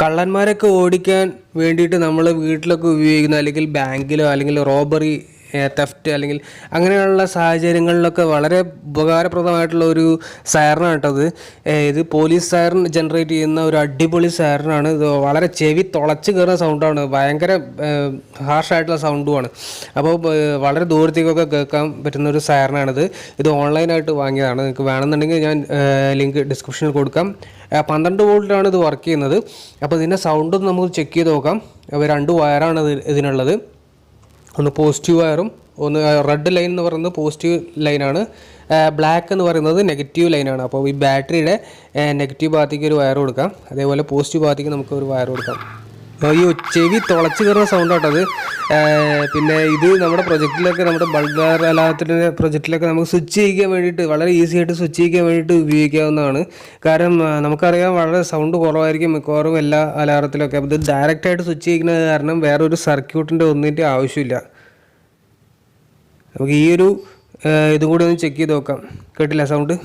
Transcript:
കള്ളന്മാരൊക്കെ ഓടിക്കാൻ വേണ്ടിയിട്ട് നമ്മൾ വീട്ടിലൊക്കെ ഉപയോഗിക്കുന്ന അല്ലെങ്കിൽ ബാങ്കിലോ അല്ലെങ്കിൽ റോബറി തെഫ്റ്റ് അല്ലെങ്കിൽ അങ്ങനെയുള്ള സാഹചര്യങ്ങളിലൊക്കെ വളരെ ഉപകാരപ്രദമായിട്ടുള്ള ഒരു സൈറനാണ് കേട്ടത്. ഇത് പോലീസ് സൈറൻ ജനറേറ്റ് ചെയ്യുന്ന ഒരു അടിപൊളി സൈറനാണ്. ഇത് വളരെ ചെവി തുളച്ച് കയറുന്ന സൗണ്ടാണ്, ഭയങ്കര ഹാർഷായിട്ടുള്ള സൗണ്ടുമാണ്. അപ്പോൾ വളരെ ദൂരത്തേക്കൊക്കെ കേൾക്കാൻ പറ്റുന്ന ഒരു സൈറനാണിത്. ഇത് ഓൺലൈനായിട്ട് വാങ്ങിയതാണ്. നിങ്ങൾക്ക് വേണമെന്നുണ്ടെങ്കിൽ ഞാൻ ലിങ്ക് ഡിസ്ക്രിപ്ഷനിൽ കൊടുക്കാം. 12 വോൾട്ടിലാണ് ഇത് വർക്ക് ചെയ്യുന്നത്. അപ്പോൾ ഇതിൻ്റെ സൗണ്ട് നമുക്ക് ചെക്ക് ചെയ്ത് നോക്കാം. അപ്പോൾ 2 വയറാണ് ഇതിനുള്ളത്. ഒന്ന് പോസിറ്റീവ് വയറും ഒന്ന് റെഡ് ലൈൻ എന്ന് പറയുന്നത് പോസിറ്റീവ് ലൈനാണ്, ബ്ലാക്ക് എന്ന് പറയുന്നത് നെഗറ്റീവ് ലൈനാണ്. അപ്പോൾ ഈ ബാറ്ററിയുടെ നെഗറ്റീവ് ഭാഗത്തേക്ക് ഒരു വയർ കൊടുക്കാം, അതേപോലെ പോസിറ്റീവ് ഭാഗത്തേക്ക് നമുക്ക് ഒരു വയർ കൊടുക്കാം. ഈ ചെവി തുളച്ച് കയറുന്ന സൗണ്ടാട്ടോ അത്. പിന്നെ ഇത് നമ്മുടെ പ്രൊജക്റ്റിലൊക്കെ, നമ്മുടെ ബൾഗർ അലാറത്തിൻ്റെ പ്രൊജക്റ്റിലൊക്കെ നമുക്ക് സ്വിച്ച് ചെയ്യിക്കാൻ വേണ്ടിയിട്ട് വളരെ ഈസി ആയിട്ട് സ്വിച്ച് ചെയ്യിക്കാൻ വേണ്ടിയിട്ട് ഉപയോഗിക്കാവുന്നതാണ്. കാരണം നമുക്കറിയാം വളരെ സൗണ്ട് കുറവായിരിക്കും മിക്കവാറും എല്ലാ അലാറത്തിലൊക്കെ. അപ്പോൾ ഇത് ഡയറക്റ്റായിട്ട് സ്വിച്ച് ചെയ്യുന്നത് കാരണം വേറൊരു സർക്യൂട്ടിൻ്റെ ഒന്നിൻ്റെ ആവശ്യമില്ല. നമുക്ക് ഈ ഒരു ഇതും കൂടി ഒന്ന് ചെക്ക് ചെയ്ത് നോക്കാം. കേട്ടില്ല സൗണ്ട്?